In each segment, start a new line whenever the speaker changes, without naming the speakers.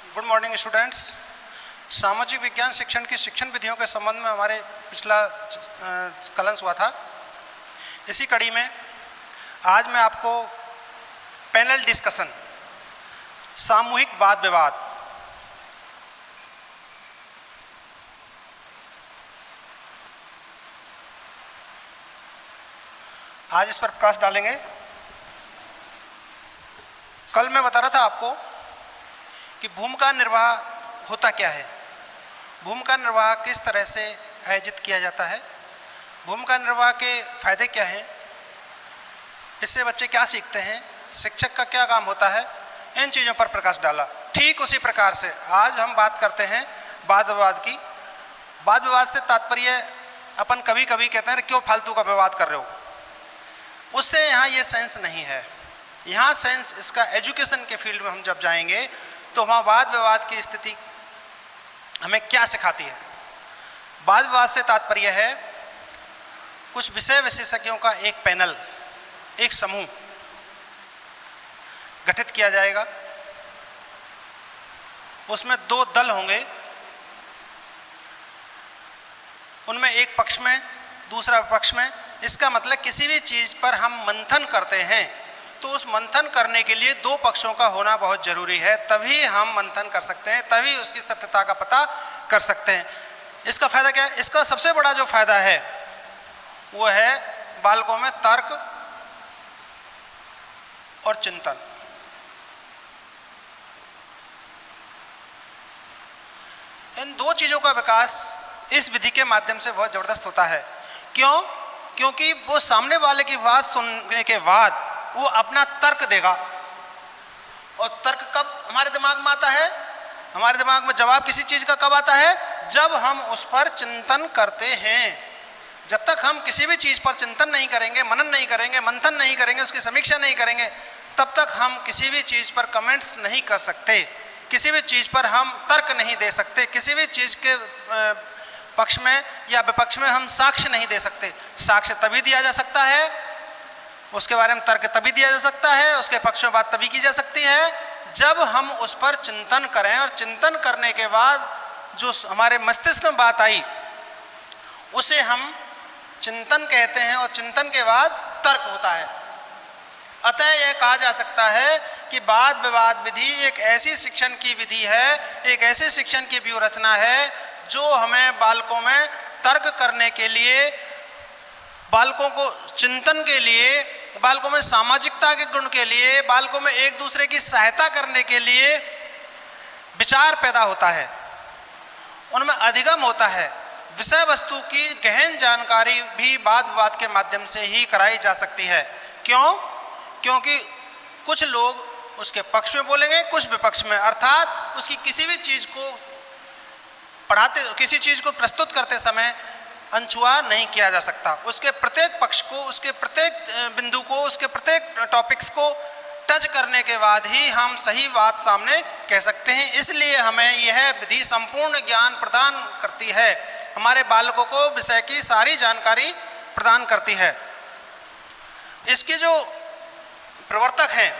Good morning students. सामाजिक विज्ञान शिक्षण की शिक्षण विधियों के संबंध में हमारे पिछला क्लास हुआ था। इसी कड़ी में आज मैं आपको पैनल डिस्कशन, सामूहिक वाद विवाद, आज इस पर प्रकाश डालेंगे। कल मैं बता रहा था आपको कि भूमिका निर्वाह होता क्या है, भूमिका निर्वाह किस तरह से आयोजित किया जाता है, भूमिका निर्वाह के फायदे क्या हैं, इससे बच्चे क्या सीखते हैं, शिक्षक का क्या काम होता है, इन चीज़ों पर प्रकाश डाला। ठीक उसी प्रकार से आज हम बात करते हैं वाद विवाद की। वाद विवाद से तात्पर्य अपन कभी कभी कहते हैं क्यों फालतू का विवाद कर रहे हो, उससे यहाँ ये सेंस नहीं है। यहाँ सेंस इसका एजुकेशन के फील्ड में हम जब जाएंगे तो वहाँ वाद विवाद की स्थिति हमें क्या सिखाती है। वाद विवाद से तात्पर्य है कुछ विषय विशेषज्ञों का एक पैनल, एक समूह गठित किया जाएगा। उसमें दो दल होंगे, उनमें एक पक्ष में दूसरा विपक्ष में। इसका मतलब किसी भी चीज़ पर हम मंथन करते हैं तो उस मंथन करने के लिए दो पक्षों का होना बहुत जरूरी है, तभी हम मंथन कर सकते हैं, तभी उसकी सत्यता का पता कर सकते हैं। इसका फायदा क्या है? इसका सबसे बड़ा जो फायदा है वो है बालकों में तर्क और चिंतन। इन दो चीज़ों का विकास इस विधि के माध्यम से बहुत ज़बरदस्त होता है। क्यों? क्योंकि वो सामने वाले की बात सुनने के बाद वो अपना तर्क देगा, और तर्क कब हमारे दिमाग में आता है? हमारे दिमाग में जवाब किसी चीज़ का कब आता है? जब हम उस पर चिंतन करते हैं। जब तक हम किसी भी चीज़ पर चिंतन नहीं करेंगे, मनन नहीं करेंगे, मंथन नहीं करेंगे, उसकी समीक्षा नहीं करेंगे, तब तक हम किसी भी चीज़ पर कमेंट्स नहीं कर सकते, किसी भी चीज़ पर हम तर्क नहीं दे सकते, किसी भी चीज़ के पक्ष में या विपक्ष में हम साक्ष्य नहीं दे सकते। साक्ष्य तभी दिया जा सकता है, उसके बारे में तर्क तभी दिया जा सकता है, उसके पक्ष में बात तभी की जा सकती है जब हम उस पर चिंतन करें, और चिंतन करने के बाद जो हमारे मस्तिष्क में बात आई उसे हम चिंतन कहते हैं, और चिंतन के बाद तर्क होता है। अतः यह कहा जा सकता है कि वाद विवाद विधि एक ऐसी शिक्षण की विधि है, एक ऐसे शिक्षण की व्यूह रचना है जो हमें बालकों में तर्क करने के लिए, बालकों को चिंतन के लिए, बालकों में सामाजिकता के गुण के लिए, बालकों में एक दूसरे की सहायता करने के लिए विचार पैदा होता है, उनमें अधिगम होता है। विषय वस्तु की गहन जानकारी भी वाद विवाद के माध्यम से ही कराई जा सकती है। क्यों? क्योंकि कुछ लोग उसके पक्ष में बोलेंगे, कुछ विपक्ष में, अर्थात उसकी किसी भी चीज़ को पढ़ाते, किसी चीज़ को प्रस्तुत करते समय अनछुआ नहीं किया जा सकता। उसके प्रत्येक पक्ष को, उसके प्रत्येक बिंदु को, उसके प्रत्येक टॉपिक्स को टच करने के बाद ही हम सही बात सामने कह सकते हैं। इसलिए हमें यह विधि संपूर्ण ज्ञान प्रदान करती है, हमारे बालकों को विषय की सारी जानकारी प्रदान करती है। इसके जो प्रवर्तक हैं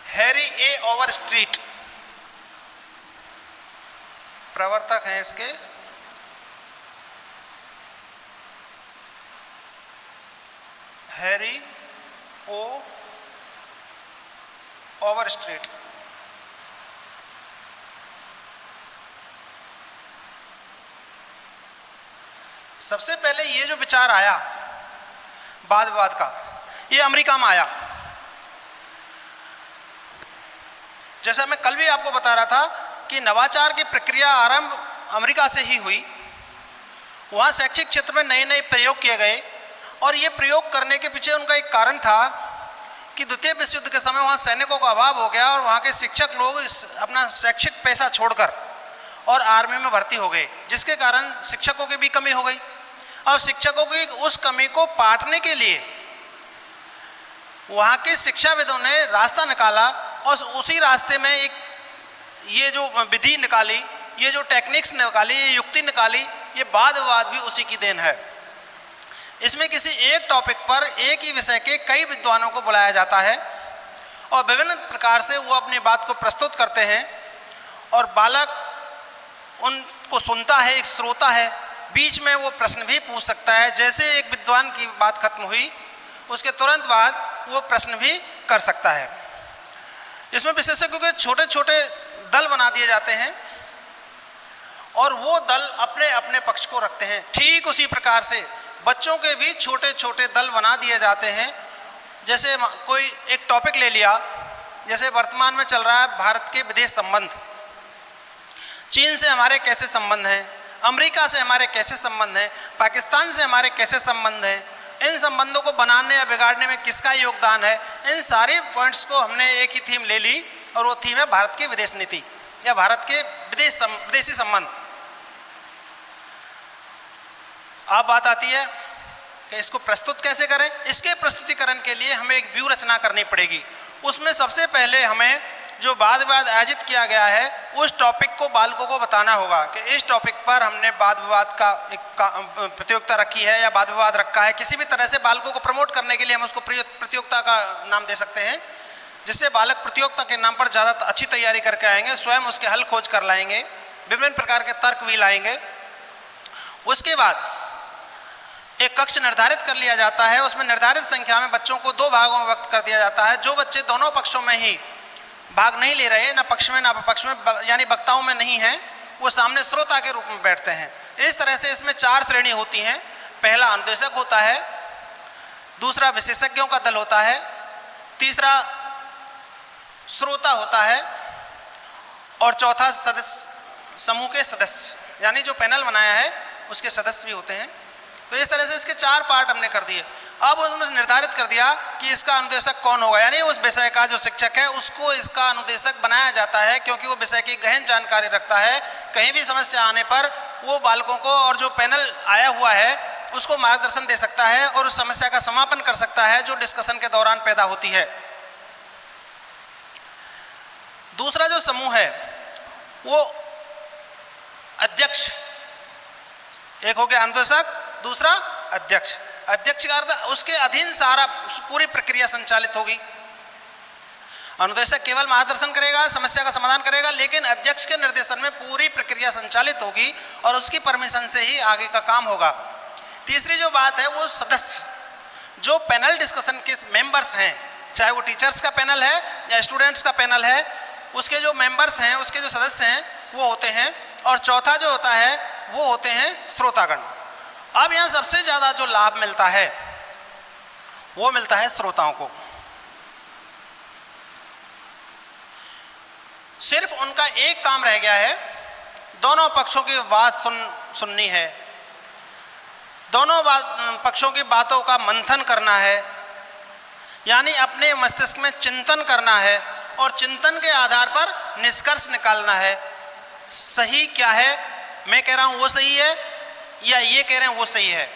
हैरी ए ओवरस्ट्रीट, प्रवर्तक हैं इसके हैरी ओ ओवरस्ट्रीट। सबसे पहले ये जो विचार आया वाद विवाद का, ये अमेरिका में आया। जैसा मैं कल भी आपको बता रहा था कि नवाचार की प्रक्रिया आरंभ अमेरिका से ही हुई। वहाँ शैक्षिक क्षेत्र में नए नए प्रयोग किए गए, और ये प्रयोग करने के पीछे उनका एक कारण था कि द्वितीय विश्व युद्ध के समय वहाँ सैनिकों का अभाव हो गया, और वहाँ के शिक्षक लोग अपना शैक्षिक पैसा छोड़कर और आर्मी में भर्ती हो गए, जिसके कारण शिक्षकों की भी कमी हो गई। और शिक्षकों की उस कमी को पाटने के लिए वहाँ के शिक्षाविदों ने रास्ता निकाला, और उसी रास्ते में एक ये जो विधि निकाली, ये जो टेक्निक्स निकाली, ये युक्ति निकाली, ये वाद विवाद भी उसी की देन है। इसमें किसी एक टॉपिक पर एक ही विषय के कई विद्वानों को बुलाया जाता है और विभिन्न प्रकार से वो अपनी बात को प्रस्तुत करते हैं और बालक उनको सुनता है, एक श्रोता है, बीच में वो प्रश्न भी पूछ सकता है। जैसे एक विद्वान की बात खत्म हुई उसके तुरंत बाद वो प्रश्न भी कर सकता है। इसमें विशेषज्ञों के छोटे छोटे दल बना दिए जाते हैं और वो दल अपने अपने पक्ष को रखते हैं। ठीक उसी प्रकार से बच्चों के भी छोटे छोटे दल बना दिए जाते हैं। जैसे कोई एक टॉपिक ले लिया, जैसे वर्तमान में चल रहा है भारत के विदेश संबंध, चीन से हमारे कैसे संबंध हैं, अमेरिका से हमारे कैसे संबंध हैं, पाकिस्तान से हमारे कैसे संबंध हैं, इन संबंधों को बनाने या बिगाड़ने में किसका योगदान है। इन सारे पॉइंट्स को हमने एक ही थीम ले ली और वो थीम है भारत की विदेश नीति या भारत के विदेशी संबंध। अब बात आती है कि इसको प्रस्तुत कैसे करें। इसके प्रस्तुतिकरण के लिए हमें एक व्यू रचना करनी पड़ेगी। उसमें सबसे पहले हमें जो वाद विवाद आयोजित किया गया है उस टॉपिक को बालकों को बताना होगा कि इस टॉपिक पर हमने वाद विवाद का एक प्रतियोगिता रखी है या वाद विवाद रखा है। किसी भी तरह से बालकों को प्रमोट करने के लिए हम उसको प्रतियोगिता का नाम दे सकते हैं, जिससे बालक प्रतियोगिता के नाम पर ज़्यादा अच्छी तैयारी करके आएंगे, स्वयं उसके हल खोज कर लाएंगे, विभिन्न प्रकार के तर्क भी लाएंगे। उसके बाद एक कक्ष निर्धारित कर लिया जाता है, उसमें निर्धारित संख्या में बच्चों को दो भागों में व्यक्त कर दिया जाता है। जो बच्चे दोनों पक्षों में ही भाग नहीं ले रहे, ना पक्ष में ना विपक्ष में, यानी वक्ताओं में नहीं हैं, वो सामने श्रोता के रूप में बैठते हैं। इस तरह से इसमें 4 श्रेणी होती हैं। पहला अनुदेशक होता है, दूसरा विशेषज्ञों का दल होता है, तीसरा श्रोता होता है और चौथा सदस्य, समूह के सदस्य, यानी जो पैनल बनाया है उसके सदस्य भी होते हैं। तो इस तरह से इसके 4 पार्ट हमने कर दिए। अब उसमें निर्धारित कर दिया कि इसका अनुदेशक कौन होगा, यानी उस विषय का जो शिक्षक है उसको इसका अनुदेशक बनाया जाता है, क्योंकि वो विषय की गहन जानकारी रखता है। कहीं भी समस्या आने पर वो बालकों को और जो पैनल आया हुआ है उसको मार्गदर्शन दे सकता है और उस समस्या का समापन कर सकता है जो डिस्कशन के दौरान पैदा होती है। दूसरा जो समूह है वो अध्यक्ष, एक हो गया अनुदेशक, दूसरा अध्यक्ष। अध्यक्ष का अर्थ उसके अधीन सारा पूरी प्रक्रिया संचालित होगी। अनुदेशक केवल मार्गदर्शन करेगा, समस्या का समाधान करेगा, लेकिन अध्यक्ष के निर्देशन में पूरी प्रक्रिया संचालित होगी और उसकी परमिशन से ही आगे का काम होगा। तीसरी जो बात है वो सदस्य, जो पैनल डिस्कशन के मेंबर्स हैं, चाहे वो टीचर्स का पैनल है या स्टूडेंट्स का पैनल है, उसके जो मेंबर्स हैं, उसके जो सदस्य हैं वो होते हैं। और चौथा जो होता है वो होते हैं श्रोतागण। अब यहाँ सबसे ज़्यादा जो लाभ मिलता है वो मिलता है श्रोताओं को। सिर्फ उनका एक काम रह गया है, दोनों पक्षों की बात सुननी है, दोनों पक्षों की बातों का मंथन करना है, यानी अपने मस्तिष्क में चिंतन करना है और चिंतन के आधार पर निष्कर्ष निकालना है। सही क्या है, मैं कह रहा हूँ वो सही है या ये कह रहे हैं वो सही है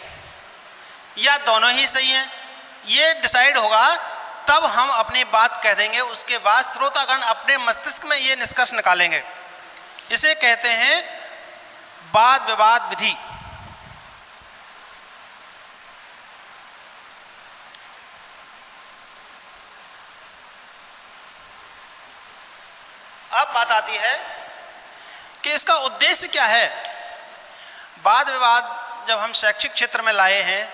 या दोनों ही सही हैं, ये डिसाइड होगा, तब हम अपनी बात कह देंगे। उसके बाद श्रोतागण अपने मस्तिष्क में ये निष्कर्ष निकालेंगे। इसे कहते हैं वाद विवाद विधि। अब बात आती है कि इसका उद्देश्य क्या है। वाद विवाद जब हम शैक्षिक क्षेत्र में लाए हैं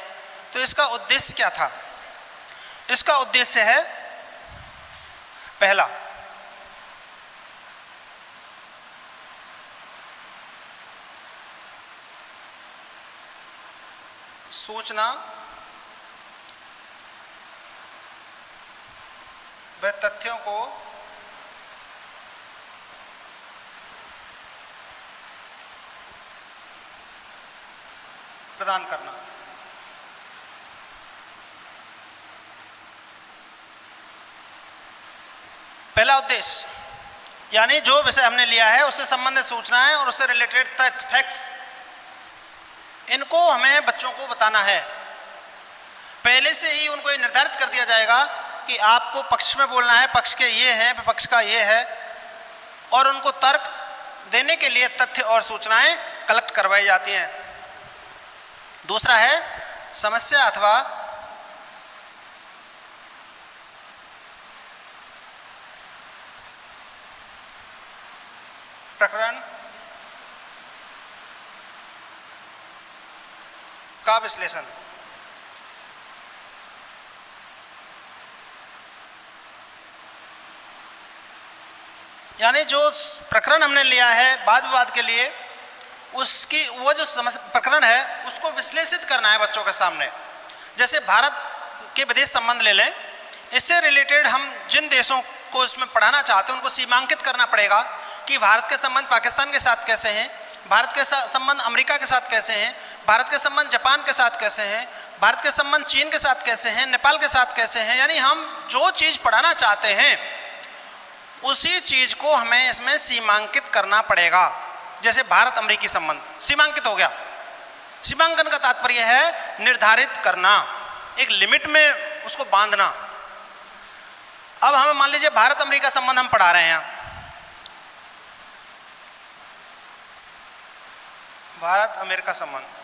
तो इसका उद्देश्य क्या था। इसका उद्देश्य है, पहला, सूचना व तथ्यों को प्रदान करना। पहला उद्देश्य, यानी जो विषय हमने लिया है उससे संबंधित सूचनाएं और उससे रिलेटेड तथ्य, फैक्ट्स, इनको हमें बच्चों को बताना है। पहले से ही उनको ये निर्धारित कर दिया जाएगा कि आपको पक्ष में बोलना है, पक्ष के ये हैं, विपक्ष का ये है, और उनको तर्क देने के लिए तथ्य और सूचनाएं कलेक्ट करवाई जाती हैं। दूसरा है समस्या अथवा प्रकरण का विश्लेषण। यानी जो प्रकरण हमने लिया है वाद विवाद के लिए, उसकी वो जो प्रकरण है उसको विश्लेषित करना है बच्चों के सामने। जैसे भारत के विदेश संबंध ले लें, इससे रिलेटेड हम जिन देशों को इसमें पढ़ाना चाहते हैं उनको सीमांकित करना पड़ेगा कि भारत के संबंध पाकिस्तान के साथ कैसे हैं, भारत के संबंध अमेरिका के साथ कैसे हैं, भारत के संबंध जापान के साथ कैसे हैं, भारत के संबंध चीन के साथ कैसे हैं, नेपाल के साथ कैसे हैं। यानी हम जो चीज़ पढ़ाना चाहते हैं उसी चीज़ को हमें इसमें सीमांकित करना पड़ेगा। जैसे भारत अमेरिकी संबंध सीमांकित हो गया। सीमांकन का तात्पर्य है निर्धारित करना, एक लिमिट में उसको बांधना। अब हमें मान लीजिए भारत अमेरिका संबंध हम पढ़ा रहे हैं, भारत अमेरिका संबंध।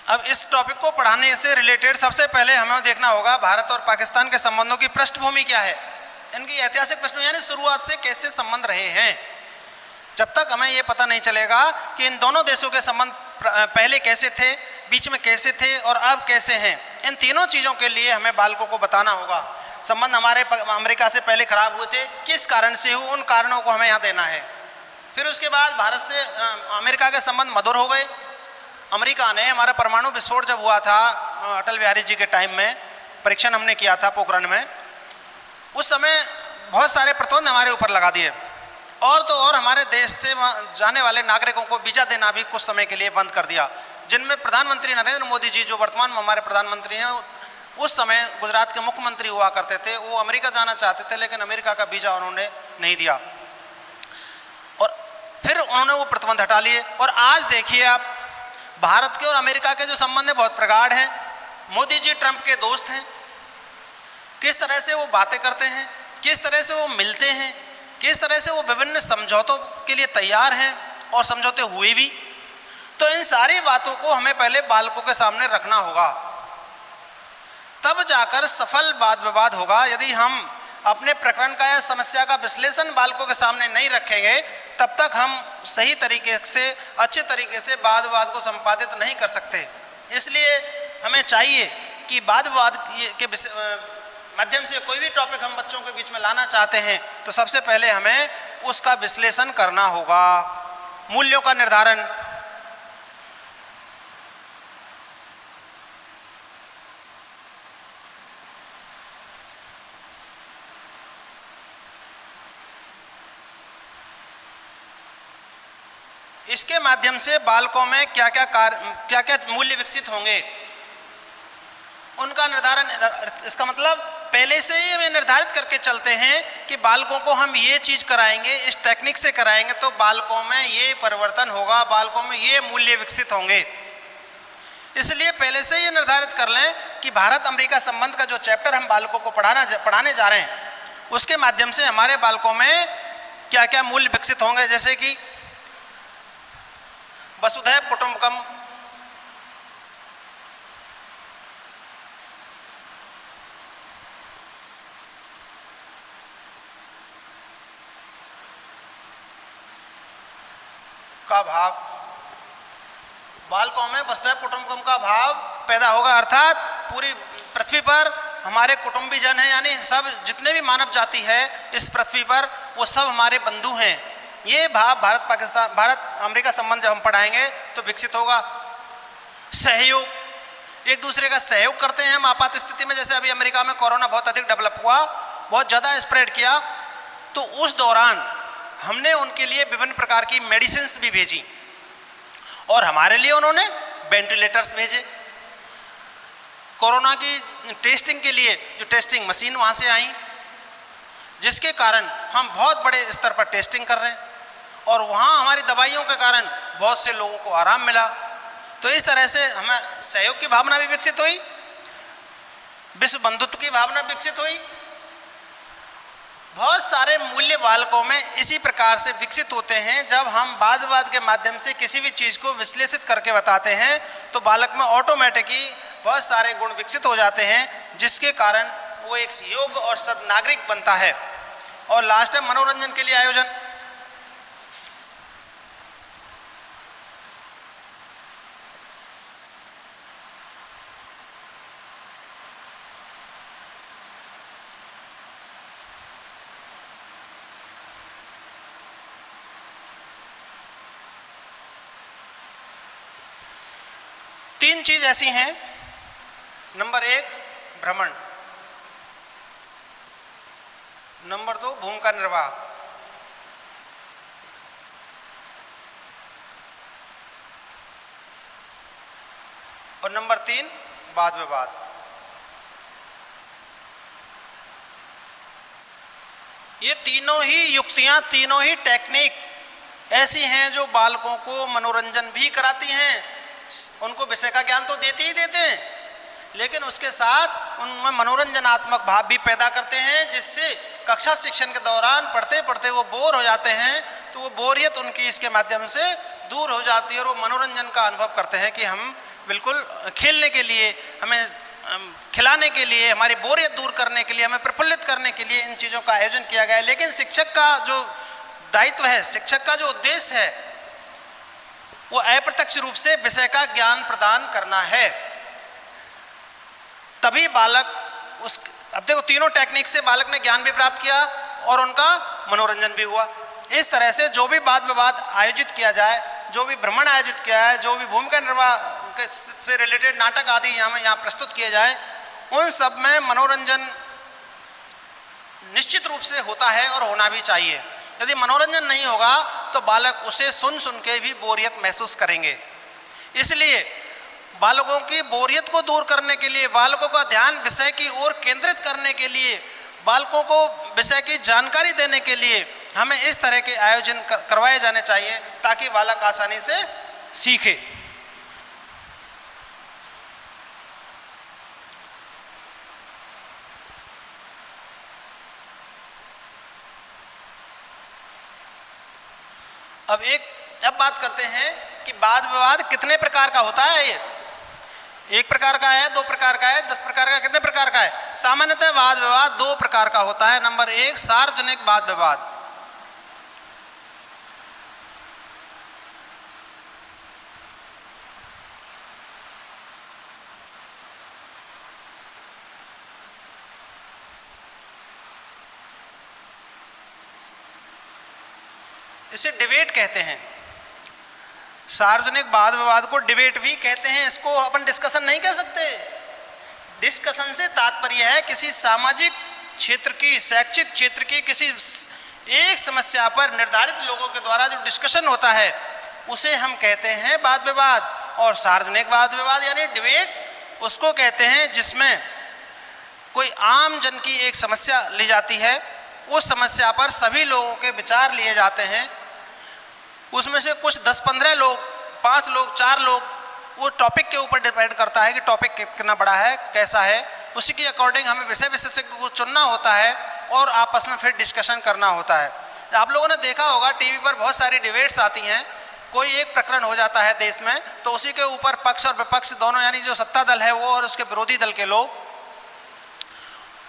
अब इस टॉपिक को पढ़ाने से रिलेटेड सबसे पहले हमें देखना होगा भारत और पाकिस्तान के संबंधों की पृष्ठभूमि क्या है, इनकी ऐतिहासिक पृष्ठभूमि, यानी शुरुआत से कैसे संबंध रहे हैं। जब तक हमें ये पता नहीं चलेगा कि इन दोनों देशों के संबंध पहले कैसे थे, बीच में कैसे थे और अब कैसे हैं, इन तीनों चीज़ों के लिए हमें बालकों को बताना होगा। संबंध हमारे अमेरिका से पहले खराब हुए थे, किस कारण से हुए, उन कारणों को हमें यहाँ देना है। फिर उसके बाद भारत से अमेरिका के संबंध मधुर हो गए। अमेरिका ने हमारा परमाणु विस्फोट जब हुआ था अटल बिहारी जी के टाइम में, परीक्षण हमने किया था पोखरण में, उस समय बहुत सारे प्रतिबंध हमारे ऊपर लगा दिए और तो और हमारे देश से जाने वाले नागरिकों को वीज़ा देना भी कुछ समय के लिए बंद कर दिया, जिनमें प्रधानमंत्री नरेंद्र मोदी जी जो वर्तमान में हमारे प्रधानमंत्री हैं, उस समय गुजरात के मुख्यमंत्री हुआ करते थे। वो अमेरिका जाना चाहते थे लेकिन अमेरिका का वीज़ा उन्होंने नहीं दिया और फिर उन्होंने वो प्रतिबंध हटा लिए। और आज देखिए आप, भारत के और अमेरिका के जो संबंध है बहुत प्रगाढ़ हैं। मोदी जी ट्रंप के दोस्त हैं, किस तरह से वो बातें करते हैं, किस तरह से वो मिलते हैं, किस तरह से वो विभिन्न समझौतों के लिए तैयार हैं और समझौते हुए भी। तो इन सारी बातों को हमें पहले बालकों के सामने रखना होगा, तब जाकर सफल वाद विवाद होगा। यदि हम अपने प्रकरण का या समस्या का विश्लेषण बालकों के सामने नहीं रखेंगे तब तक हम सही तरीके से, अच्छे तरीके से वाद विवाद को संपादित नहीं कर सकते। इसलिए हमें चाहिए कि वाद विवाद के माध्यम से कोई भी टॉपिक हम बच्चों के बीच में लाना चाहते हैं तो सबसे पहले हमें उसका विश्लेषण करना होगा। मूल्यों का निर्धारण, इसके माध्यम से बालकों में क्या क्या मूल्य विकसित होंगे उनका निर्धारण। इसका मतलब पहले से ही हमें निर्धारित करके चलते हैं कि बालकों को हम ये चीज़ कराएंगे, इस टेक्निक से कराएंगे तो बालकों में ये परिवर्तन होगा, बालकों में ये मूल्य विकसित होंगे। इसलिए पहले से ये निर्धारित कर लें कि भारत अमेरिका संबंध का जो चैप्टर हम बालकों को पढ़ाने जा रहे हैं उसके माध्यम से हमारे बालकों में क्या क्या मूल्य विकसित होंगे। जैसे कि वसुधैव कुटुंबकम, का भाव, बालकों में वसुधैव कुटुंबकम का भाव पैदा होगा। अर्थात पूरी पृथ्वी पर हमारे कुटुंबीजन हैं, यानी सब जितने भी मानव जाति है इस पृथ्वी पर वो सब हमारे बंधु हैं। ये भाव भारत अमेरिका संबंध जब हम पढ़ाएंगे तो विकसित होगा। सहयोग, एक दूसरे का सहयोग करते हैं हम आपात स्थिति में। जैसे अभी अमेरिका में कोरोना बहुत अधिक डेवलप हुआ, बहुत ज़्यादा स्प्रेड किया, तो उस दौरान हमने उनके लिए विभिन्न प्रकार की मेडिसिन्स भी भेजी और हमारे लिए उन्होंने वेंटिलेटर्स भेजे। कोरोना की टेस्टिंग के लिए जो टेस्टिंग मशीन वहाँ से आई, जिसके कारण हम बहुत बड़े स्तर पर टेस्टिंग कर रहे हैं और वहाँ हमारी दवाइयों के कारण बहुत से लोगों को आराम मिला। तो इस तरह से हमें सहयोग की भावना भी विकसित हुई, विश्व बंधुत्व की भावना विकसित हुई। बहुत सारे मूल्य बालकों में इसी प्रकार से विकसित होते हैं। जब हम वाद विवाद के माध्यम से किसी भी चीज़ को विश्लेषित करके बताते हैं तो बालक में ऑटोमेटिकली बहुत सारे गुण विकसित हो जाते हैं, जिसके कारण वो एक योग्य और सद नागरिक बनता है। और लास्ट है मनोरंजन के लिए आयोजन। तीन चीज ऐसी हैं। नंबर 1 भ्रमण, नंबर 2 भूमिका निर्वाह, और नंबर 3 वाद विवाद। ये तीनों ही युक्तियां, तीनों ही टेक्निक ऐसी हैं जो बालकों को मनोरंजन भी कराती हैं, उनको विषय का ज्ञान तो देते ही देते हैं, लेकिन उसके साथ उनमें मनोरंजनात्मक भाव भी पैदा करते हैं, जिससे कक्षा शिक्षण के दौरान पढ़ते पढ़ते वो बोर हो जाते हैं, तो वो बोरियत उनकी इसके माध्यम से दूर हो जाती है और वो मनोरंजन का अनुभव करते हैं कि हम बिल्कुल खेलने के लिए, हमें खिलाने के लिए, हमारी बोरियत दूर करने के लिए, हमें प्रफुल्लित करने के लिए इन चीज़ों का आयोजन किया गया है। लेकिन शिक्षक का जो दायित्व है, शिक्षक का जो उद्देश्य है, वो अप्रत्यक्ष रूप से विषय का ज्ञान प्रदान करना है। तभी बालक उस, अब देखो तीनों टेक्निक से बालक ने ज्ञान भी प्राप्त किया और उनका मनोरंजन भी हुआ। इस तरह से जो भी वाद विवाद आयोजित किया जाए, जो भी भ्रमण आयोजित किया है, जो भी भूमिका निर्वाह से रिलेटेड नाटक आदि यहाँ प्रस्तुत किए जाए, उन सब में मनोरंजन निश्चित रूप से होता है और होना भी चाहिए। यदि मनोरंजन नहीं होगा तो बालक उसे सुन सुन के भी बोरियत महसूस करेंगे। इसलिए बालकों की बोरियत को दूर करने के लिए, बालकों का ध्यान विषय की ओर केंद्रित करने के लिए, बालकों को विषय की जानकारी देने के लिए हमें इस तरह के आयोजन करवाए जाने चाहिए ताकि बालक आसानी से सीखे। अब बात करते हैं कि वाद विवाद कितने प्रकार का होता है। ये 1 प्रकार का है, 2 प्रकार का है, 10 प्रकार का, कितने प्रकार का है? सामान्यतः वाद विवाद 2 प्रकार का होता है। नंबर 1 सार्वजनिक वाद विवाद। इसे डिबेट कहते हैं। सार्वजनिक वाद विवाद को डिबेट भी कहते हैं। इसको अपन डिस्कशन नहीं कह सकते। डिस्कशन से तात्पर्य है किसी सामाजिक क्षेत्र की, शैक्षिक क्षेत्र की किसी एक समस्या पर निर्धारित लोगों के द्वारा जो डिस्कशन होता है उसे हम कहते हैं वाद विवाद। और सार्वजनिक वाद विवाद यानी डिबेट उसको कहते हैं जिसमें कोई आम जन की एक समस्या ली जाती है, उस समस्या पर सभी लोगों के विचार लिए जाते हैं, उसमें से कुछ 10-15 लोग, 5 लोग, 4 लोग, वो टॉपिक के ऊपर डिपेंड करता है कि टॉपिक कितना बड़ा है, कैसा है, उसी के अकॉर्डिंग हमें विषय विशेषज्ञ को चुनना होता है और आपस में फिर डिस्कशन करना होता है। आप लोगों ने देखा होगा टीवी पर बहुत सारी डिबेट्स आती हैं। कोई एक प्रकरण हो जाता है देश में तो उसी के ऊपर पक्ष और विपक्ष दोनों, यानी जो सत्ता दल है वो और उसके विरोधी दल के लोग,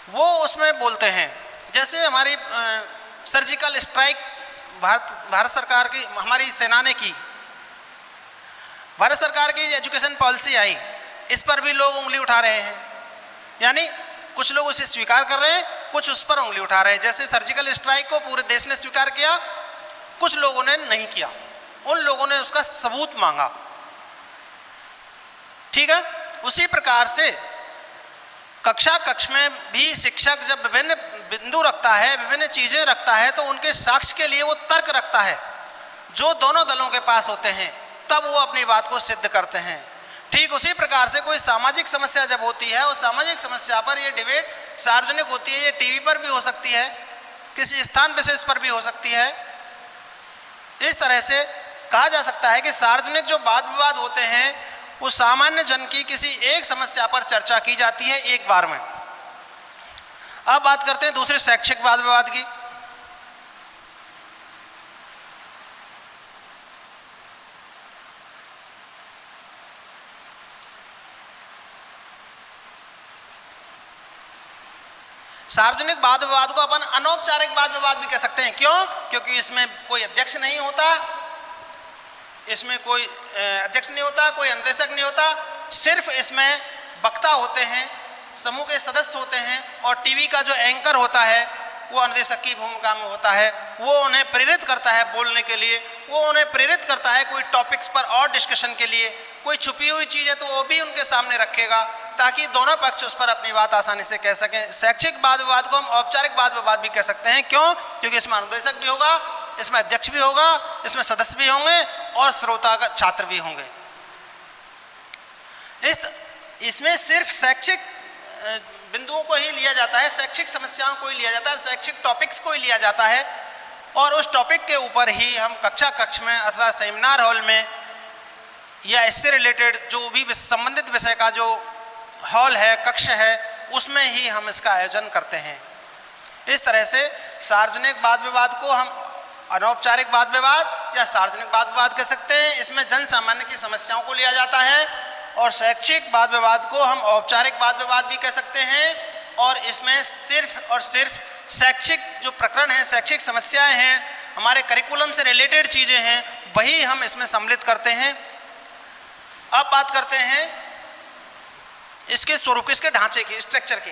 वो उसमें बोलते हैं। जैसे हमारी सर्जिकल स्ट्राइक भारत सरकार की, हमारी सेना ने की, भारत सरकार की एजुकेशन पॉलिसी आई, इस पर भी लोग उंगली उठा रहे हैं। यानी कुछ लोग उसे स्वीकार कर रहे हैं, कुछ उस पर उंगली उठा रहे हैं। जैसे सर्जिकल स्ट्राइक को पूरे देश ने स्वीकार किया, कुछ लोगों ने नहीं किया, उन लोगों ने उसका सबूत मांगा। ठीक है, उसी प्रकार से कक्ष में भी शिक्षक जब विभिन्न बिंदु रखता है, विभिन्न चीजें रखता है, तो उनके साक्ष्य के लिए वो तर्क रखता है जो दोनों दलों के पास होते हैं, तब वो अपनी बात को सिद्ध करते हैं। ठीक उसी प्रकार से कोई सामाजिक समस्या जब होती है, उस सामाजिक समस्या पर ये डिबेट सार्वजनिक होती है। ये टीवी पर भी हो सकती है, किसी स्थान विशेष पर भी हो सकती है। इस तरह से कहा जा सकता है कि सार्वजनिक जो वाद विवाद होते हैं वो सामान्य जन की किसी एक समस्या पर चर्चा की जाती है एक बार में। अब बात करते हैं दूसरे शैक्षिक वाद विवाद की। सार्वजनिक वाद विवाद को अपन अनौपचारिक वाद विवाद भी कह सकते हैं। क्यों? क्योंकि इसमें कोई अध्यक्ष नहीं होता, इसमें कोई अध्यक्ष नहीं होता, कोई अनुदेशक नहीं होता, सिर्फ इसमें वक्ता होते हैं, समूह के सदस्य होते हैं, और टीवी का जो एंकर होता है वो अनुदेशक की भूमिका में होता है। वो उन्हें प्रेरित करता है बोलने के लिए, वो उन्हें प्रेरित करता है कोई टॉपिक्स पर और डिस्कशन के लिए। कोई छुपी हुई चीज़ है तो वो भी उनके सामने रखेगा ताकि दोनों पक्ष उस पर अपनी बात आसानी से कह सकें। शैक्षिक वाद विवाद को हम औपचारिक वाद विवाद भी कह सकते हैं। क्यों? क्योंकि इसमें अनुदेशक भी होगा, इसमें अध्यक्ष भी होगा, इसमें सदस्य भी होंगे और श्रोता का छात्र भी होंगे। इसमें सिर्फ शैक्षिक बिंदुओं को ही लिया जाता है, शैक्षिक समस्याओं को ही लिया जाता है, शैक्षिक टॉपिक्स को ही लिया जाता है, और उस टॉपिक के ऊपर ही हम कक्ष में अथवा सेमिनार हॉल में या इससे रिलेटेड जो भी संबंधित विषय का जो हॉल है, कक्ष है, उसमें ही हम इसका आयोजन करते हैं। इस तरह से सार्वजनिक वाद विवाद को हम अनौपचारिक वाद विवाद या सार्वजनिक वाद विवाद कह सकते हैं। इसमें जन सामान्य की समस्याओं को लिया जाता है। और शैक्षिक वाद विवाद को हम औपचारिक वाद विवाद भी कह सकते हैं, और इसमें सिर्फ और सिर्फ शैक्षिक जो प्रकरण हैं, शैक्षिक समस्याएं हैं, हमारे करिकुलम से रिलेटेड चीज़ें हैं, वही हम इसमें सम्मिलित करते हैं। अब बात करते हैं इसके स्वरूप, इसके ढांचे की, स्ट्रक्चर की।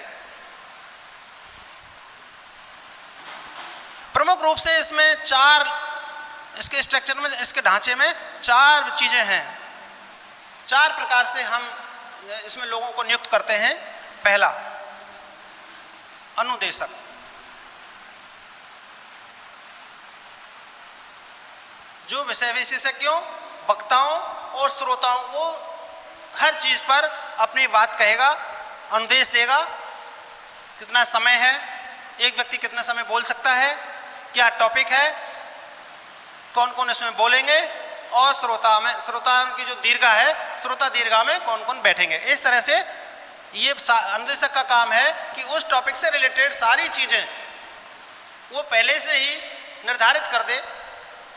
प्रमुख रूप से इसमें इसके स्ट्रक्चर में, इसके ढांचे में 4 चीज़ें हैं। 4 प्रकार से हम इसमें लोगों को नियुक्त करते हैं। पहला, अनुदेशक। जो विषय विशेषज्ञों, वक्ताओं और श्रोताओं को हर चीज पर अपनी बात कहेगा, अनुदेश देगा। कितना समय है, एक व्यक्ति कितना समय बोल सकता है, क्या टॉपिक है, कौन कौन इसमें बोलेंगे, और श्रोता की जो दीर्घा है, श्रोता दीर्घा में कौन कौन बैठेंगे। इस तरह से ये अनुदेशक का काम है कि उस टॉपिक से रिलेटेड सारी चीज़ें वो पहले से ही निर्धारित कर दे।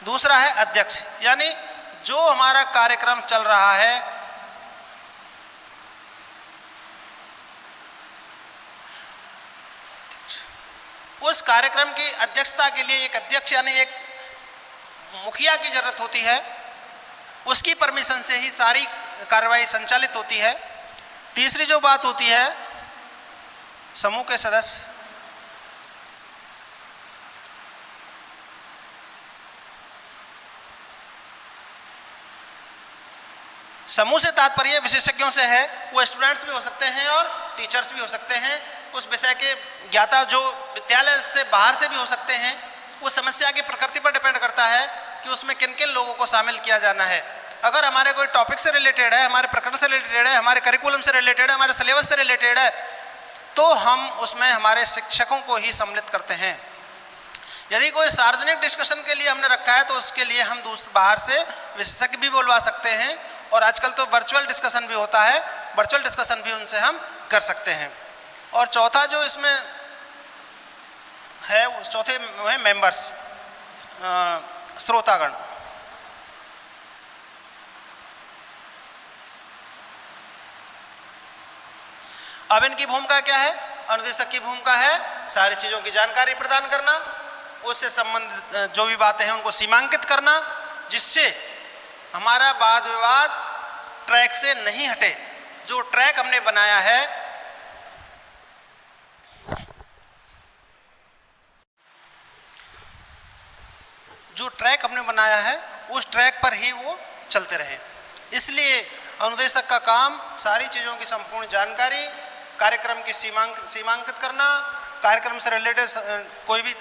दूसरा है अध्यक्ष, यानी जो हमारा कार्यक्रम चल रहा है उस कार्यक्रम की अध्यक्षता के लिए एक अध्यक्ष यानी एक मुखिया की जरूरत होती है। उसकी परमिशन से ही सारी कार्रवाई संचालित होती है। तीसरी जो बात होती है, समूह के सदस्य। समूह से तात्पर्य विशेषज्ञों से है, वो स्टूडेंट्स भी हो सकते हैं और टीचर्स भी हो सकते हैं। उस विषय के ज्ञाता जो विद्यालय से बाहर से भी हो सकते हैं। वो समस्या की प्रकृति पर डिपेंड करता है कि उसमें किन किन लोगों को शामिल किया जाना है। अगर हमारे कोई टॉपिक से रिलेटेड है, हमारे प्रकरण से रिलेटेड है, हमारे करिकुलम से रिलेटेड है, हमारे सिलेबस से रिलेटेड है, तो हम उसमें हमारे शिक्षकों को ही सम्मिलित करते हैं। यदि कोई सार्वजनिक डिस्कशन के लिए हमने रखा है तो उसके लिए हम बाहर से विशेषज्ञ भी बुलवा सकते हैं, और आजकल तो वर्चुअल डिस्कशन भी होता है, वर्चुअल डिस्कशन भी उनसे हम कर सकते हैं। और चौथा जो इसमें है, चौथे है मेंबर्स, श्रोतागण। अब इनकी भूमिका क्या है? अनुदेशक की भूमिका है सारी चीज़ों की जानकारी प्रदान करना, उससे संबंधित जो भी बातें हैं उनको सीमांकित करना, जिससे हमारा वाद विवाद ट्रैक से नहीं हटे। जो ट्रैक हमने बनाया है, उस ट्रैक पर ही वो चलते रहे। इसलिए अनुदेशक का काम सारी चीज़ों की संपूर्ण जानकारी, कार्यक्रम की सीमांकित करना, कार्यक्रम से रिलेटेड कोई भी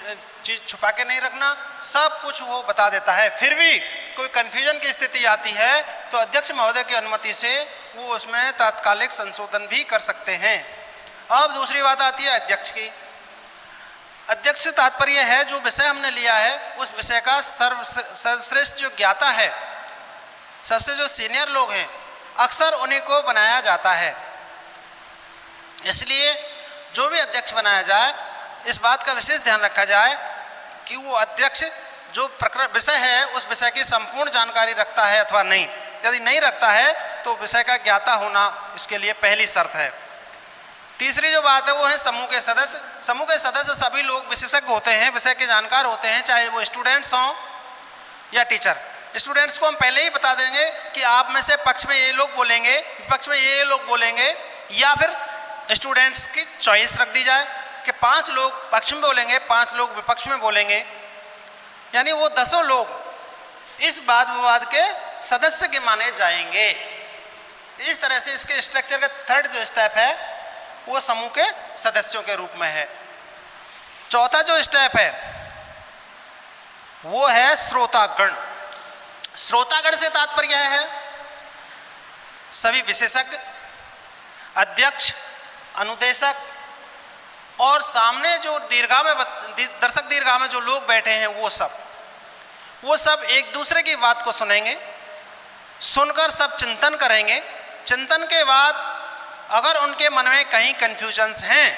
चीज़ छुपा के नहीं रखना, सब कुछ वो बता देता है। फिर भी कोई कन्फ्यूजन की स्थिति आती है तो अध्यक्ष महोदय की अनुमति से वो उसमें तात्कालिक संशोधन भी कर सकते हैं। अब दूसरी बात आती है अध्यक्ष की। अध्यक्ष से तात्पर्य है जो विषय हमने लिया है उस विषय का सर्वश्रेष्ठ जो ज्ञाता है, सबसे जो सीनियर लोग हैं, अक्सर उन्हीं को बनाया जाता है। इसलिए जो भी अध्यक्ष बनाया जाए, इस बात का विशेष ध्यान रखा जाए कि वो अध्यक्ष जो प्रकरण विषय है उस विषय की संपूर्ण जानकारी रखता है अथवा नहीं। यदि नहीं रखता है तो विषय का ज्ञाता होना इसके लिए पहली शर्त है। तीसरी जो बात है वो है समूह के सदस्य। समूह के सदस्य सभी लोग विशेषज्ञ होते हैं, विषय के जानकार होते हैं, चाहे वो स्टूडेंट्स हों या टीचर। स्टूडेंट्स को हम पहले ही बता देंगे कि आप में से पक्ष में ये लोग बोलेंगे, विपक्ष में ये लोग बोलेंगे, या फिर स्टूडेंट्स की चॉइस रख दी जाए कि 5 लोग पक्ष में बोलेंगे, 5 लोग विपक्ष में बोलेंगे, यानी वो 10 लोग इस वाद विवाद के सदस्य के माने जाएंगे। इस तरह से इसके स्ट्रक्चर का थर्ड जो स्टेप है वो समूह के सदस्यों के रूप में है। चौथा जो स्टेप है वो है श्रोतागण। श्रोतागण से तात्पर्य है सभी विशेषज्ञ, अध्यक्ष, अनुदेशक और सामने जो दीर्घा में दर्शक दीर्घा में जो लोग बैठे हैं वो सब एक दूसरे की बात को सुनेंगे, सुनकर सब चिंतन करेंगे। चिंतन के बाद अगर उनके मन में कहीं कन्फ्यूजन्स हैं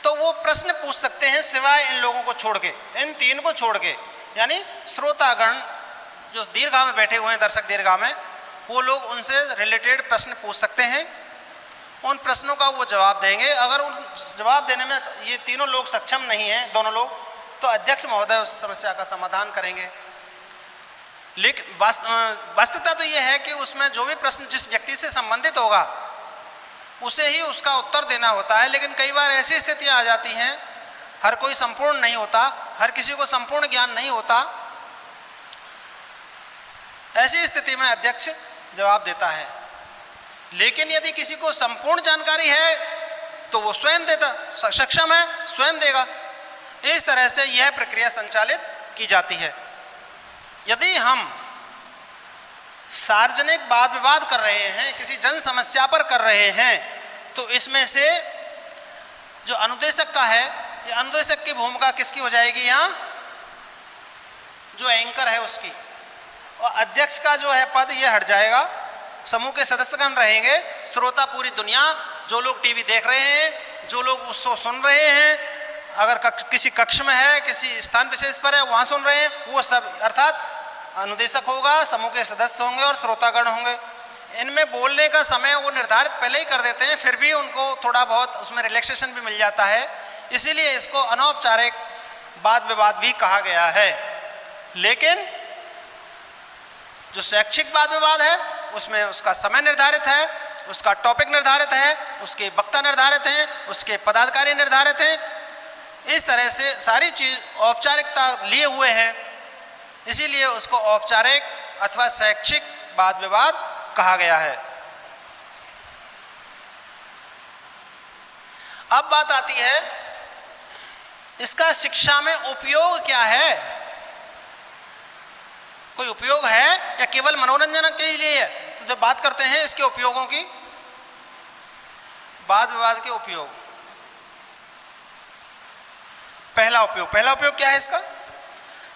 तो वो प्रश्न पूछ सकते हैं, सिवाय इन लोगों को छोड़ के, इन 3 को छोड़ के। यानी श्रोतागण जो दीर्घा में बैठे हुए हैं, दर्शक दीर्घा में, वो लोग उनसे रिलेटेड प्रश्न पूछ सकते हैं, उन प्रश्नों का वो जवाब देंगे। अगर उन जवाब देने में ये तीनों लोग सक्षम नहीं हैं, दोनों लोग, तो अध्यक्ष महोदय उस समस्या का समाधान करेंगे। लेकिन वास्तविकता तो ये है कि उसमें जो भी प्रश्न जिस व्यक्ति से संबंधित होगा उसे ही उसका उत्तर देना होता है। लेकिन कई बार ऐसी स्थितियां आ जाती हैं, हर कोई संपूर्ण नहीं होता, हर किसी को संपूर्ण ज्ञान नहीं होता, ऐसी स्थिति में अध्यक्ष जवाब देता है। लेकिन यदि किसी को संपूर्ण जानकारी है तो वो स्वयं देता, सक्षम है, स्वयं देगा। इस तरह से यह प्रक्रिया संचालित की जाती है। यदि हम सार्वजनिक वाद विवाद कर रहे हैं, किसी जन समस्या पर कर रहे हैं, तो इसमें से जो अनुदेशक का है, ये अनुदेशक की भूमिका किसकी हो जाएगी? यहाँ जो एंकर है उसकी, और अध्यक्ष का जो है पद ये हट जाएगा। समूह के सदस्यगण रहेंगे, श्रोता पूरी दुनिया, जो लोग टीवी देख रहे हैं, जो लोग उसको सुन रहे हैं, अगर किसी कक्ष में है, किसी स्थान विशेष पर है, वहाँ सुन रहे हैं, वो सब, अर्थात अनुदेशक होगा, समूह के सदस्य होंगे और श्रोतागण होंगे। इनमें बोलने का समय वो निर्धारित पहले ही कर देते हैं, फिर भी उनको थोड़ा बहुत उसमें रिलैक्सेशन भी मिल जाता है, इसीलिए इसको अनौपचारिक वाद विवाद भी कहा गया है। लेकिन जो शैक्षिक वाद विवाद है उसमें उसका समय निर्धारित है, उसका टॉपिक निर्धारित है, उसके वक्ता निर्धारित हैं, उसके पदाधिकारी निर्धारित हैं। इस तरह से सारी चीज़ औपचारिकता लिए हुए हैं, इसीलिए उसको औपचारिक अथवा शैक्षिक वाद विवाद कहा गया है। अब बात आती है इसका शिक्षा में उपयोग क्या है? कोई उपयोग है या केवल मनोरंजन के लिए है? तो जब बात करते हैं इसके उपयोगों की, वाद विवाद के उपयोग, पहला उपयोग क्या है इसका?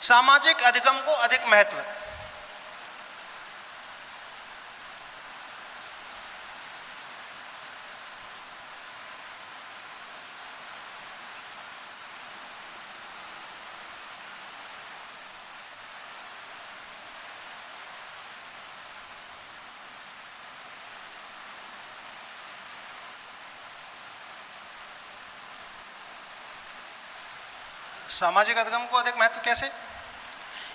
सामाजिक अधिगम को अधिक महत्व। सामाजिक अधिगम को अधिक महत्व कैसे?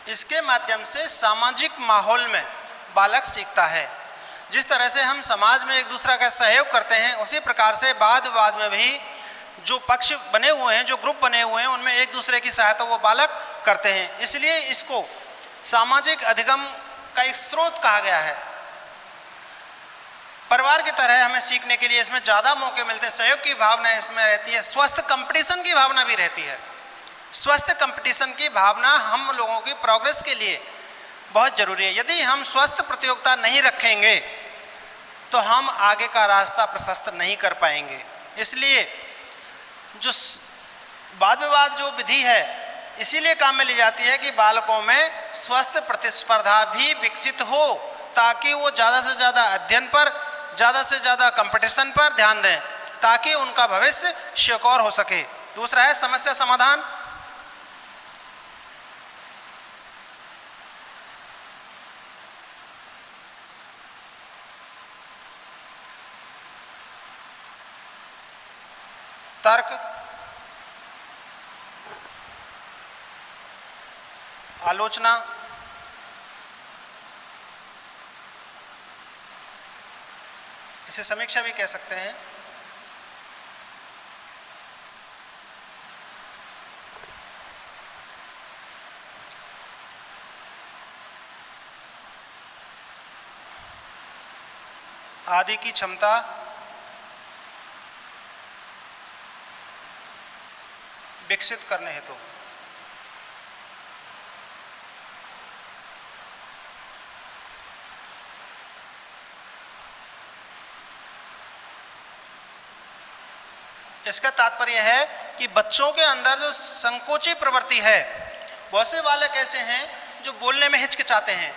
इसके माध्यम से सामाजिक माहौल में बालक सीखता है। जिस तरह से हम समाज में एक दूसरे का सहयोग करते हैं, उसी प्रकार से वाद विवाद में भी जो पक्ष बने हुए हैं, जो ग्रुप बने हुए हैं, उनमें एक दूसरे की सहायता वो बालक करते हैं। इसलिए इसको सामाजिक अधिगम का एक स्रोत कहा गया है। परिवार की तरह हमें सीखने के लिए इसमें ज़्यादा मौके मिलते हैं, सहयोग की भावना इसमें रहती है, स्वस्थ कंपटीशन की भावना भी रहती है। स्वस्थ कंपटीशन की भावना हम लोगों की प्रोग्रेस के लिए बहुत ज़रूरी है। यदि हम स्वस्थ प्रतियोगिता नहीं रखेंगे तो हम आगे का रास्ता प्रशस्त नहीं कर पाएंगे। इसलिए जो वाद विवाद जो विधि है इसीलिए काम में ली जाती है कि बालकों में स्वस्थ प्रतिस्पर्धा भी विकसित हो, ताकि वो ज़्यादा से ज़्यादा अध्ययन पर, ज़्यादा से ज़्यादा कंपटीशन पर ध्यान दें, ताकि उनका भविष्य सुखकर हो सके। दूसरा है समस्या समाधान। तर्क, आलोचना, इसे समीक्षा भी कह सकते हैं। आदि की क्षमता विकसित करने हेतु इसका तात्पर्य है कि बच्चों के अंदर जो संकोची प्रवृत्ति है, बहुत से बालक ऐसे हैं जो बोलने में हिचकिचाते हैं।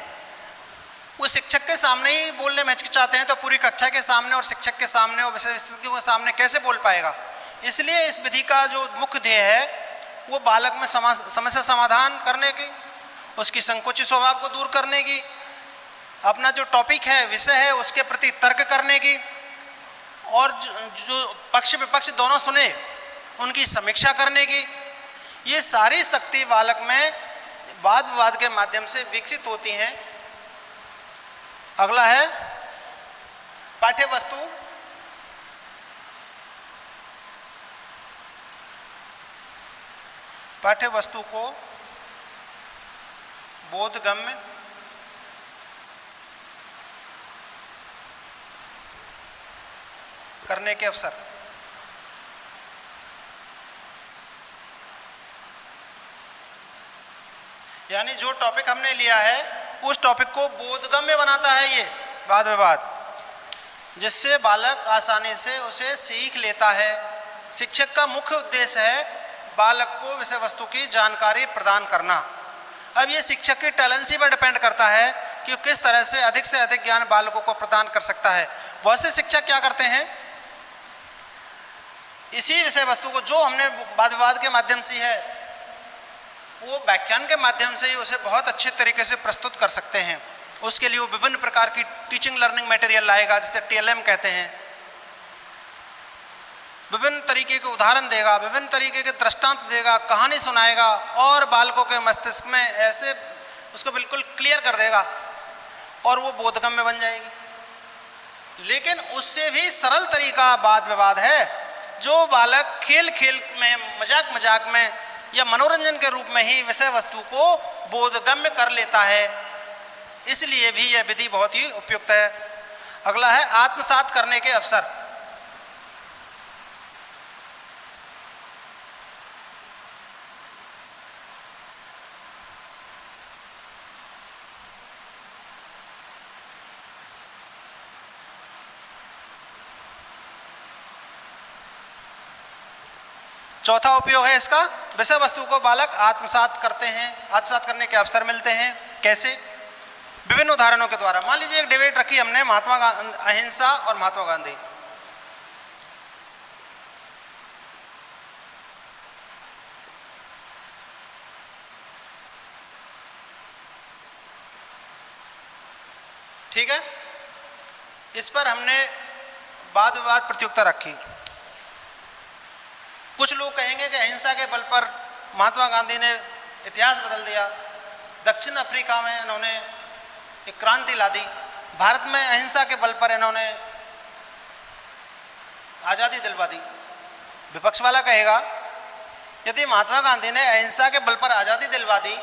वो शिक्षक के सामने ही बोलने में हिचकिचाते हैं, तो पूरी कक्षा के सामने और शिक्षक के सामने और विशेषज्ञों के सामने कैसे बोल पाएगा। इसलिए इस विधि का जो मुख्य ध्येय है वो बालक में समस्या समाधान करने की, उसकी संकोची स्वभाव को दूर करने की, अपना जो टॉपिक है, विषय है, उसके प्रति तर्क करने की, और जो पक्ष विपक्ष दोनों सुने उनकी समीक्षा करने की। ये सारी शक्ति बालक में वाद विवाद के माध्यम से विकसित होती हैं। अगला है पाठ्य वस्तु। पाठ्य वस्तु को बोधगम्य, करने के अवसर। यानी जो टॉपिक हमने लिया है उस टॉपिक को बोधगम्य बनाता है ये वाद विवाद, जिससे बालक आसानी से उसे सीख लेता है। शिक्षक का मुख्य उद्देश्य है बालक को विषय वस्तु की जानकारी प्रदान करना। अब ये शिक्षक के टैलेंट पर डिपेंड करता है कि किस तरह से अधिक ज्ञान बालकों को प्रदान कर सकता है। बहुत से शिक्षक क्या करते हैं, इसी विषय वस्तु को जो हमने वाद विवाद के माध्यम से है वो व्याख्यान के माध्यम से ही उसे बहुत अच्छे तरीके से प्रस्तुत कर सकते हैं। उसके लिए वो विभिन्न प्रकार की टीचिंग लर्निंग मटेरियल लाएगा, जिसे TLM कहते हैं। विभिन्न तरीके के उदाहरण देगा, विभिन्न तरीके के दृष्टांत देगा, कहानी सुनाएगा और बालकों के मस्तिष्क में ऐसे उसको बिल्कुल क्लियर कर देगा और वो बोधगम्य बन जाएगी। लेकिन उससे भी सरल तरीका वाद विवाद है, जो बालक खेल खेल में, मजाक मजाक में या मनोरंजन के रूप में ही विषय वस्तु को बोधगम्य कर लेता है। इसलिए भी यह विधि बहुत ही उपयुक्त है। अगला है आत्मसात करने के अवसर। चौथा उपयोग है इसका, विषय वस्तु को बालक आत्मसात करते हैं, आत्मसात करने के अवसर मिलते हैं। कैसे? विभिन्न उदाहरणों के द्वारा। मान लीजिए एक डिबेट रखी हमने, अहिंसा और महात्मा गांधी। ठीक है, इस पर हमने वाद विवाद प्रतियोगिता रखी। कुछ लोग कहेंगे कि अहिंसा के बल पर महात्मा गांधी ने इतिहास बदल दिया, दक्षिण अफ्रीका में इन्होंने एक क्रांति ला दी, भारत में अहिंसा के बल पर इन्होंने आज़ादी दिलवा दी। विपक्ष वाला कहेगा यदि महात्मा गांधी ने अहिंसा के बल पर आज़ादी दिलवा दी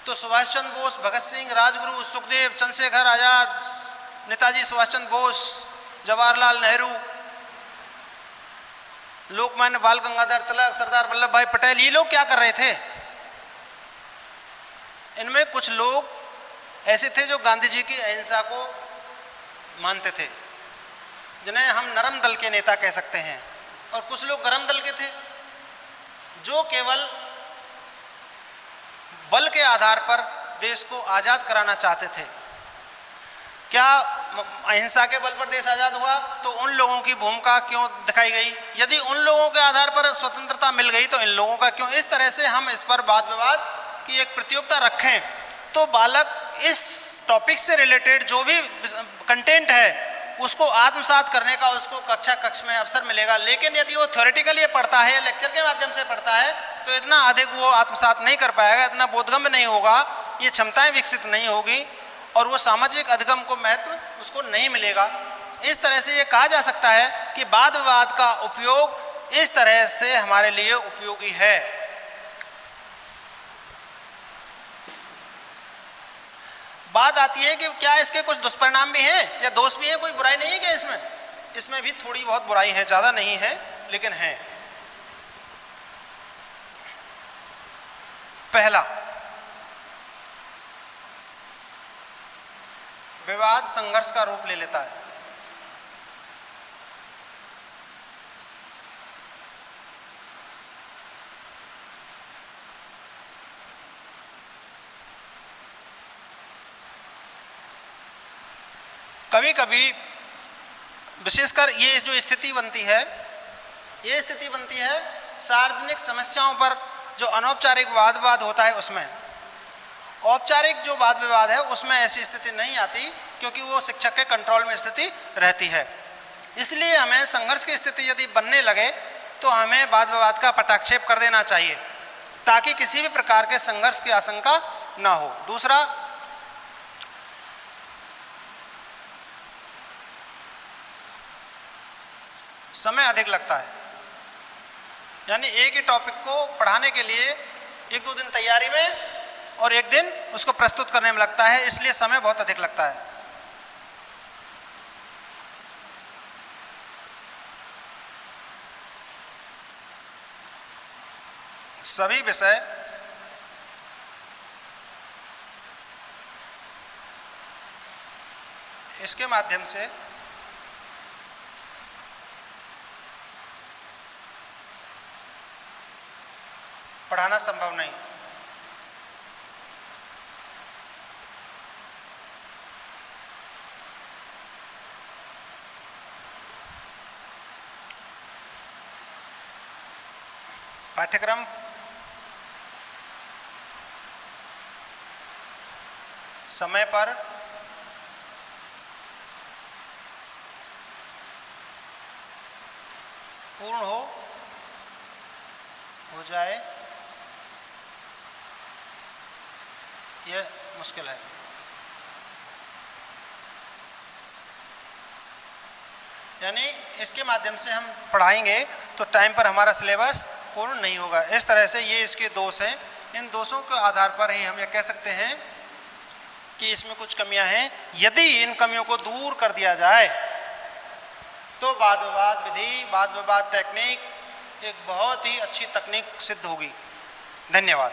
तो सुभाष चंद्र बोस, भगत सिंह, राजगुरु, सुखदेव, चंद्रशेखर आज़ाद, नेताजी सुभाष चंद्र बोस, जवाहरलाल नेहरू, लोकमान्य बाल गंगाधर तिलक, सरदार वल्लभ भाई पटेल, ये लोग क्या कर रहे थे? इनमें कुछ लोग ऐसे थे जो गांधी जी की अहिंसा को मानते थे, जिन्हें हम नरम दल के नेता कह सकते हैं, और कुछ लोग गरम दल के थे जो केवल बल के आधार पर देश को आज़ाद कराना चाहते थे। क्या अहिंसा के बल पर देश आज़ाद हुआ तो उन लोगों की भूमिका क्यों दिखाई गई? यदि उन लोगों के आधार पर स्वतंत्रता मिल गई तो इन लोगों का क्यों? इस तरह से हम इस पर वाद विवाद की एक प्रतियोगिता रखें तो बालक इस टॉपिक से रिलेटेड जो भी कंटेंट है उसको आत्मसात करने का उसको कक्ष में अवसर मिलेगा। लेकिन यदि वो थ्योरेटिकली पढ़ता है या लेक्चर के माध्यम से पढ़ता है तो इतना अधिक वो आत्मसात नहीं कर पाएगा, इतना बोधगम्य नहीं होगा, ये क्षमताएं विकसित नहीं होगी और वो सामाजिक अधिगम को महत्व उसको नहीं मिलेगा। इस तरह से ये कहा जा सकता है कि वाद विवाद का उपयोग इस तरह से हमारे लिए उपयोगी है। बात आती है कि क्या इसके कुछ दुष्परिणाम भी हैं या दोष भी हैं, कोई बुराई नहीं है क्या इसमें? इसमें भी थोड़ी बहुत बुराई है, ज़्यादा नहीं है लेकिन है। पहला, विवाद संघर्ष का रूप ले लेता है। कभी कभी विशेषकर ये जो स्थिति बनती है, ये स्थिति बनती है सार्वजनिक समस्याओं पर जो अनौपचारिक वाद विवाद होता है उसमें। औपचारिक जो वाद विवाद है उसमें ऐसी स्थिति नहीं आती क्योंकि वो शिक्षक के कंट्रोल में स्थिति रहती है। इसलिए हमें संघर्ष की स्थिति यदि बनने लगे तो हमें वाद विवाद का पटाक्षेप कर देना चाहिए ताकि किसी भी प्रकार के संघर्ष की आशंका ना हो। दूसरा, समय अधिक लगता है, यानी एक ही टॉपिक को पढ़ाने के लिए 1-2 दिन तैयारी में और 1 दिन उसको प्रस्तुत करने में लगता है, इसलिए समय बहुत अधिक लगता है। सभी विषय इसके माध्यम से पढ़ाना संभव नहीं। पाठ्यक्रम समय पर पूर्ण हो जाए यह मुश्किल है। यानी इसके माध्यम से हम पढ़ाएंगे तो टाइम पर हमारा सिलेबस पूर्ण नहीं होगा। इस तरह से ये इसके दोष हैं। इन दोषों के आधार पर ही हम ये कह सकते हैं कि इसमें कुछ कमियां हैं। यदि इन कमियों को दूर कर दिया जाए तो वाद विवाद विधि, वाद विवाद टेक्निक एक बहुत ही अच्छी तकनीक सिद्ध होगी। धन्यवाद।